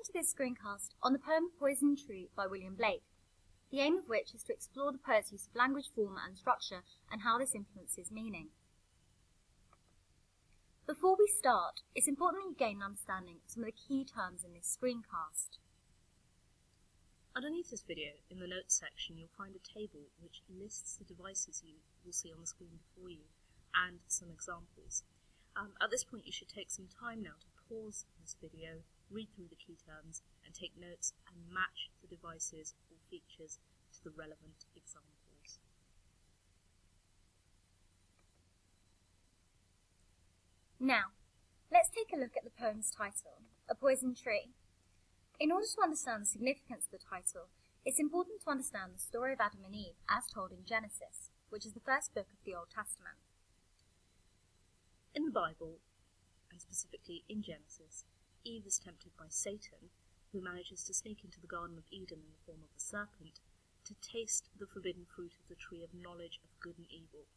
Welcome to this screencast on the poem Poison Tree by William Blake, the aim of which is to explore the poet's use of language, form and structure and how this influences meaning. Before we start, it's important that you gain an understanding of some of the key terms in this screencast. Underneath this video, in the notes section, you'll find a table which lists the devices you will see on the screen before you and some examples. At this point, you should take some time now to pause this video, read through the key terms, and take notes and match the devices or features to the relevant examples. Now, let's take a look at the poem's title, A Poison Tree. In order to understand the significance of the title, it's important to understand the story of Adam and Eve as told in Genesis, which is the first book of the Old Testament. In the Bible, and specifically in Genesis, Eve is tempted by Satan, who manages to sneak into the Garden of Eden in the form of a serpent, to taste the forbidden fruit of the tree of knowledge of good and evil.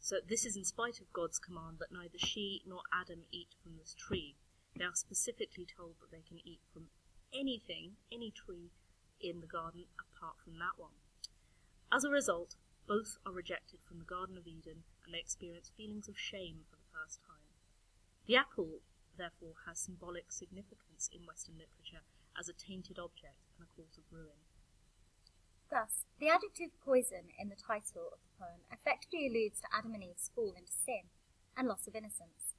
So this is in spite of God's command that neither she nor Adam eat from this tree. They are specifically told that they can eat from anything, any tree in the garden apart from that one. As a result, both are rejected from the Garden of Eden and they experience feelings of shame for the first time. The apple, therefore, has symbolic significance in Western literature as a tainted object and a cause of ruin. Thus, the adjective poison in the title of the poem effectively alludes to Adam and Eve's fall into sin and loss of innocence.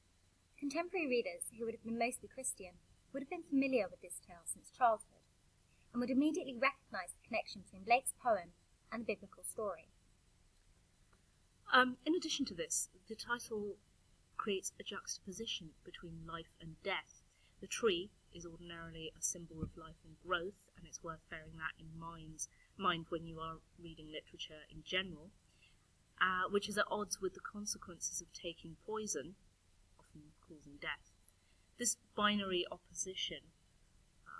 Contemporary readers, who would have been mostly Christian, would have been familiar with this tale since childhood, and would immediately recognise the connection between Blake's poem and the biblical story. In addition to this, the title creates a juxtaposition between life and death. The tree is ordinarily a symbol of life and growth, and it's worth bearing that in mind when you are reading literature in general, which is at odds with the consequences of taking poison, often causing death. This binary opposition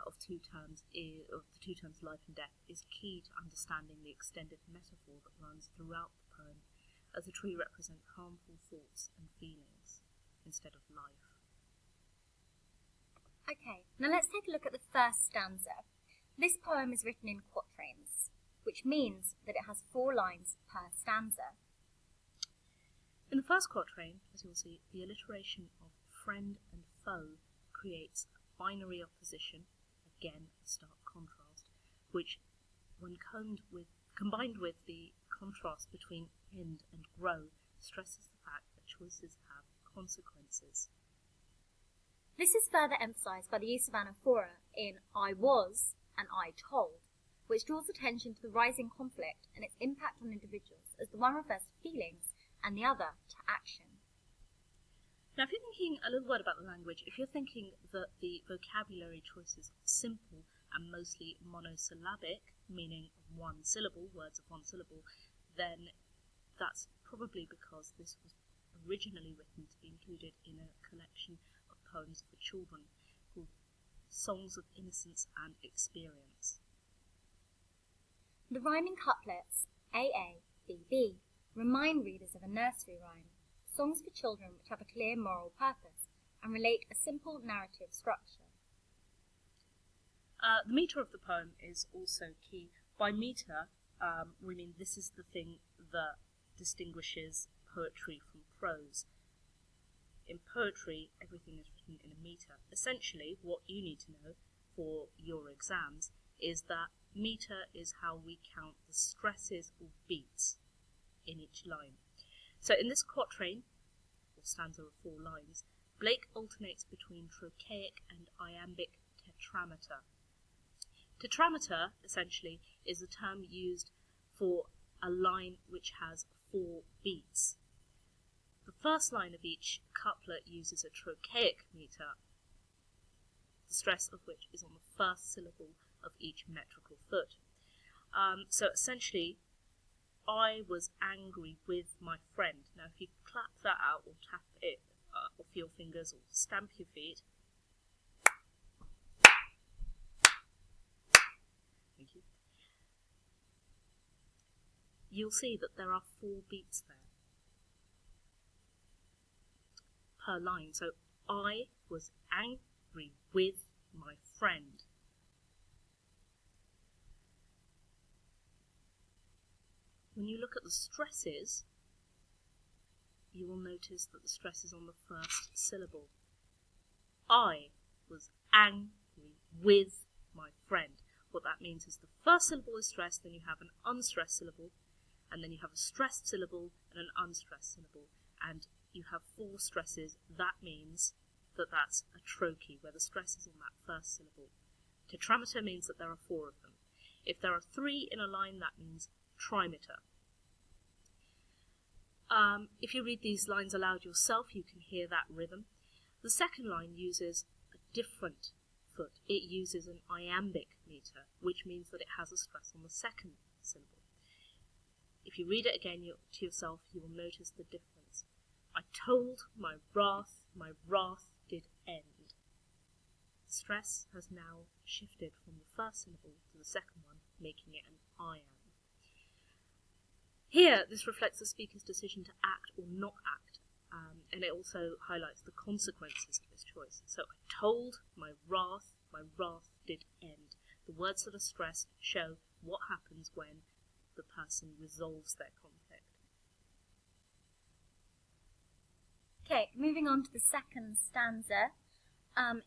of the two terms life and death is key to understanding the extended metaphor that runs throughout the poem, as the tree represents harmful thoughts and feelings instead of life. Okay, now let's take a look at the first stanza. This poem is written in quatrains, which means that it has 4 lines per stanza. In the first quatrain, as you'll see, the alliteration of friend and foe creates a binary opposition, again a stark contrast, which, when combined with the contrast between end and grow, stresses the fact that choices have consequences. This is further emphasised by the use of anaphora in I was and I told, which draws attention to the rising conflict and its impact on individuals, as the one refers to feelings and the other to action. Now, if you're thinking a little word about the language, if you're thinking that the vocabulary choices are simple and mostly monosyllabic, meaning one syllable, words of one syllable, then that's probably because this was originally written to be included in a collection of poems for children called Songs of Innocence and Experience. The rhyming couplets AA, BB remind readers of a nursery rhyme, songs for children which have a clear moral purpose and relate a simple narrative structure. The metre of the poem is also key. By metre, we mean this is the thing that distinguishes poetry from prose. In poetry, everything is written in a metre. Essentially, what you need to know for your exams is that metre is how we count the stresses or beats in each line. So in this quatrain, or stanza of 4 lines, Blake alternates between trochaic and iambic tetrameter. Tetrameter, essentially, is a term used for a line which has 4 beats. The first line of each couplet uses a trochaic meter, the stress of which is on the first syllable of each metrical foot. So essentially, I was angry with my friend. Now, if you clap that out or tap it off your fingers or stamp your feet, thank you, you'll see that there are 4 beats there per line. So I was angry with my friend. when you look at the stresses, you will notice that the stress is on the first syllable. I was angry with my friend. What that means is the first syllable is stressed, then you have an unstressed syllable, and then you have a stressed syllable and an unstressed syllable, and you have 4 stresses. That means that that's a trochee, where the stress is on that first syllable. Tetrameter means that there are 4 of them. If there are 3 in a line, that means trimeter. If you read these lines aloud yourself, you can hear that rhythm. The second line uses a different foot. It uses an iambic meter, which means that it has a stress on the second syllable. If you read it again to yourself, you will notice the difference. I told my wrath did end. Stress has now shifted from the first syllable to the second one, making it an I am. Here, this reflects the speaker's decision to act or not act, and it also highlights the consequences of his choice. So, I told my wrath did end. The words that are stressed show what happens when the person resolves their conflict. Okay, moving on to the second stanza.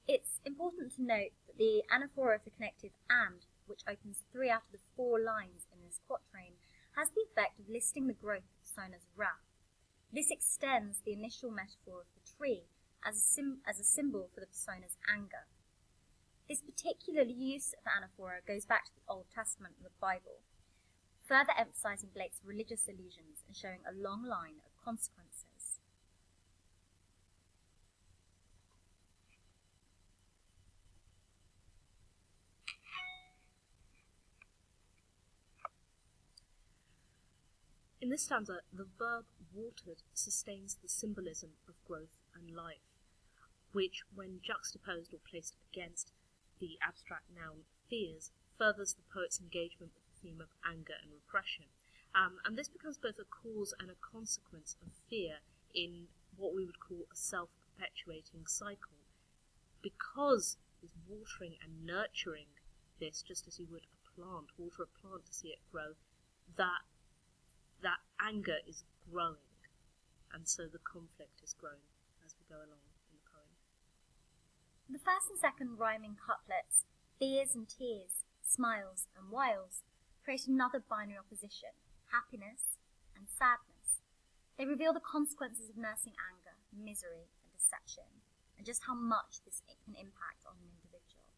It's important to note that the anaphora of the connective and, which opens 3 out of the 4 lines in this quatrain, has the effect of listing the growth of Sona's wrath. This extends the initial metaphor of the tree as a symbol for the persona's anger. This particular use of anaphora goes back to the Old Testament and the Bible, further emphasizing Blake's religious allusions and showing a long line of consequences. In this stanza, the verb watered sustains the symbolism of growth and life, which, when juxtaposed or placed against the abstract noun fears, furthers the poet's engagement with the theme of anger and repression. And this becomes both a cause and a consequence of fear in what we would call a self-perpetuating cycle. Because he's watering and nurturing this, just as you would a plant, water a plant to see it grow, that anger is growing, and so the conflict is growing as we go along in the poem. The first and second rhyming couplets, fears and tears, smiles and wiles, create another binary opposition, happiness and sadness. They reveal the consequences of nursing anger, misery and deception, and just how much this can impact on an individual.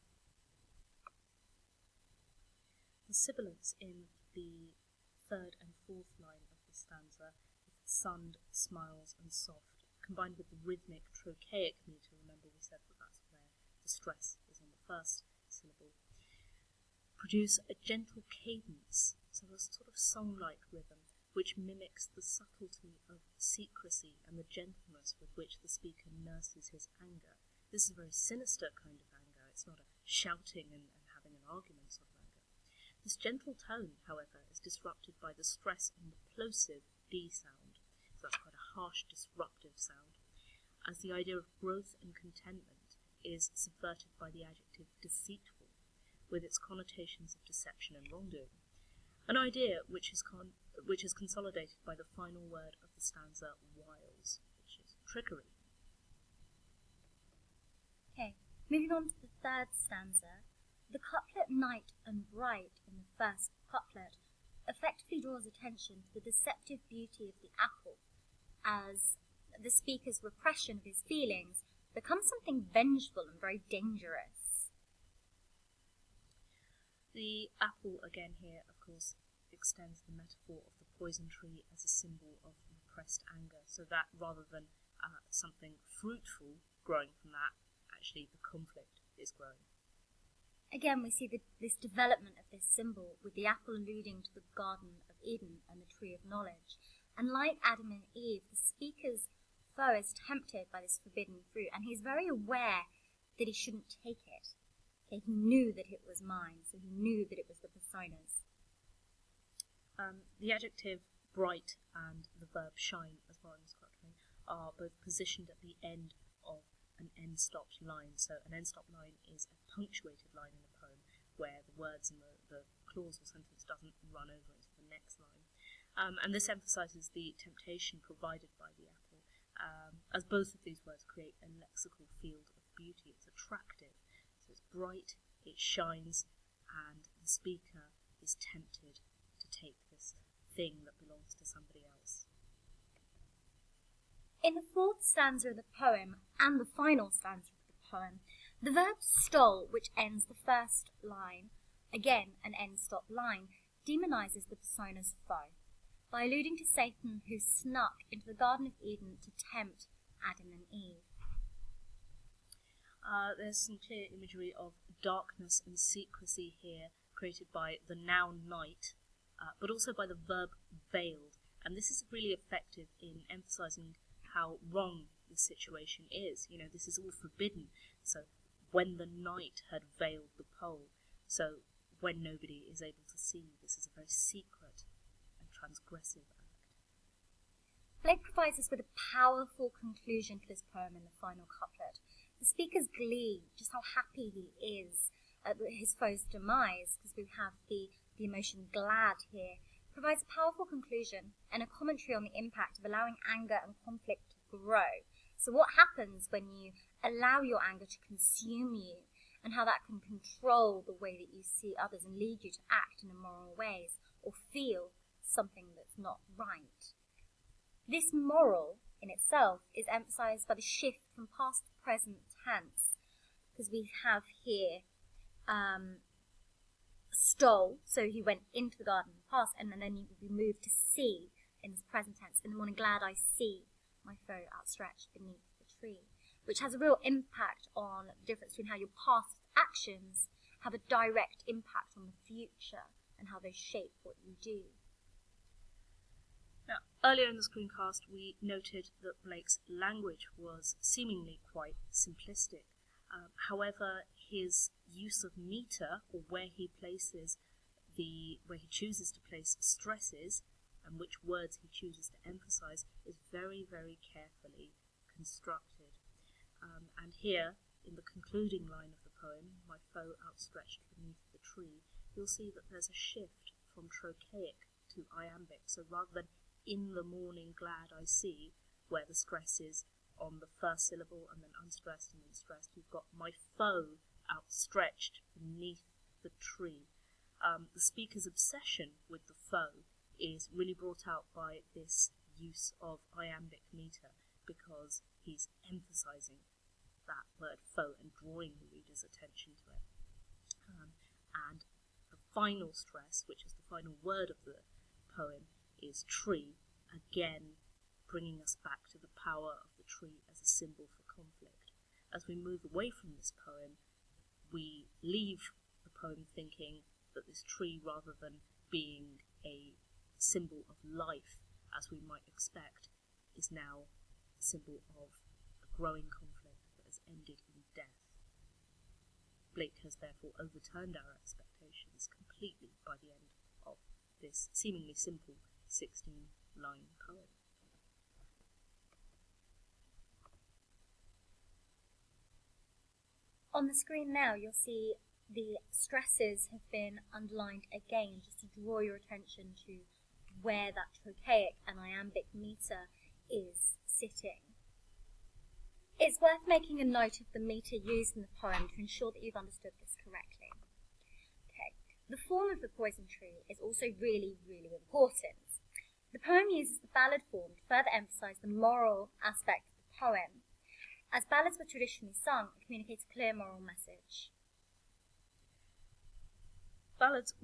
The sibilants in the third and fourth line of the stanza, sunned, smiles and soft, combined with the rhythmic trochaic meter, remember we said that that's where the stress is on the first syllable, produce a gentle cadence, so a sort of song-like rhythm, which mimics the subtlety of secrecy and the gentleness with which the speaker nurses his anger. This is a very sinister kind of anger. It's not a shouting and having an argument sort of anger. This gentle tone, however, is disrupted by the stress on the plosive D sound, so that's quite a harsh, disruptive sound, as the idea of growth and contentment is subverted by the adjective deceitful, with its connotations of deception and wrongdoing, an idea which is consolidated by the final word of the stanza, wiles, which is trickery. Okay, moving on to the third stanza. The couplet night and bright in the first couplet effectively draws attention to the deceptive beauty of the apple, as the speaker's repression of his feelings becomes something vengeful and very dangerous. The apple again here, of course, extends the metaphor of the poison tree as a symbol of repressed anger, so that rather than something fruitful growing from that, actually the conflict is growing. Again, we see this development of this symbol, with the apple alluding to the Garden of Eden and the Tree of Knowledge. And like Adam and Eve, the speaker's foe is tempted by this forbidden fruit, and he's very aware that he shouldn't take it. Okay, he knew that it was mine, so he knew that it was the persona's. The adjective bright and the verb shine, as well in this quatrain, are both positioned at the end of an end-stopped line. So an end-stopped line is a punctuated line in a poem where the words in the clause or sentence doesn't run over into the next line. And this emphasises the temptation provided by the apple, as both of these words create a lexical field of beauty. It's attractive, so it's bright, it shines, and the speaker is tempted to take this thing that belongs to somebody else. In the fourth stanza of the poem, and the final stanza of the poem, the verb stole, which ends the first line, again an end-stop line, demonises the persona's foe, by alluding to Satan who snuck into the Garden of Eden to tempt Adam and Eve. There's some clear imagery of darkness and secrecy here, created by the noun night, but also by the verb veiled. And this is really effective in emphasising how wrong the situation is. You know, this is all forbidden. So when the night had veiled the pole, so when nobody is able to see, this is a very secret and transgressive act. Blake provides us with a powerful conclusion to this poem in the final couplet. The speaker's glee, just how happy he is at his foe's demise, because we have the emotion glad here, provides a powerful conclusion and a commentary on the impact of allowing anger and conflict to grow. So what happens when you allow your anger to consume you, and how that can control the way that you see others and lead you to act in immoral ways or feel something that's not right. This moral in itself is emphasised by the shift from past to present tense, because we have here stole, so he went into the garden in the past, and then he will be moved to see in this present tense. In the morning glad I see my foe outstretched beneath the tree, which has a real impact on the difference between how your past actions have a direct impact on the future and how they shape what you do. Now, earlier in the screencast, we noted that Blake's language was seemingly quite simplistic. However, his use of meter, or where he chooses to place stresses, and which words he chooses to emphasise, is very, very carefully constructed. And here, in the concluding line of the poem, my foe outstretched beneath the tree, you'll see that there's a shift from trochaic to iambic. So rather than in the morning glad I see, where the stress is on the first syllable and then unstressed and then stressed, you've got my foe outstretched beneath the tree. The speaker's obsession with the foe is really brought out by this use of iambic meter, because he's emphasising that word foe and drawing the reader's attention to it. And the final stress, which is the final word of the poem, is tree, again bringing us back to the power of the tree as a symbol for conflict. As we move away from this poem, we leave the poem thinking that this tree, rather than being a symbol of life, as we might expect, is now a symbol of a growing conflict that has ended in death. Blake has therefore overturned our expectations completely by the end of this seemingly simple 16-line poem. On the screen now, you'll see the stresses have been underlined again, just to draw your attention to where that trochaic and iambic meter is sitting. It's worth making a note of the meter used in the poem to ensure that you've understood this correctly. Okay. The form of the poison tree is also really, really important. The poem uses the ballad form to further emphasise the moral aspect of the poem. As ballads were traditionally sung, it communicates a clear moral message. Ballads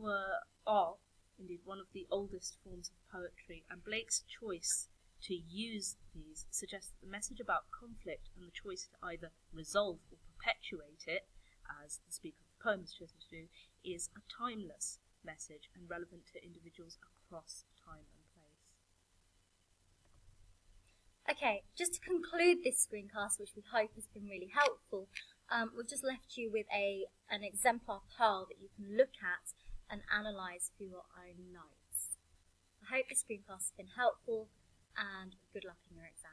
are indeed one of the oldest forms of poetry, and Blake's choice to use these suggests that the message about conflict and the choice to either resolve or perpetuate it, as the speaker of the poem has chosen to do, is a timeless message and relevant to individuals across time and place. Okay, just to conclude this screencast, which we hope has been really helpful, we've just left you with an exemplar pearl that you can look at and analyse for your own notes. I hope this screencast has been helpful, and good luck in your exam.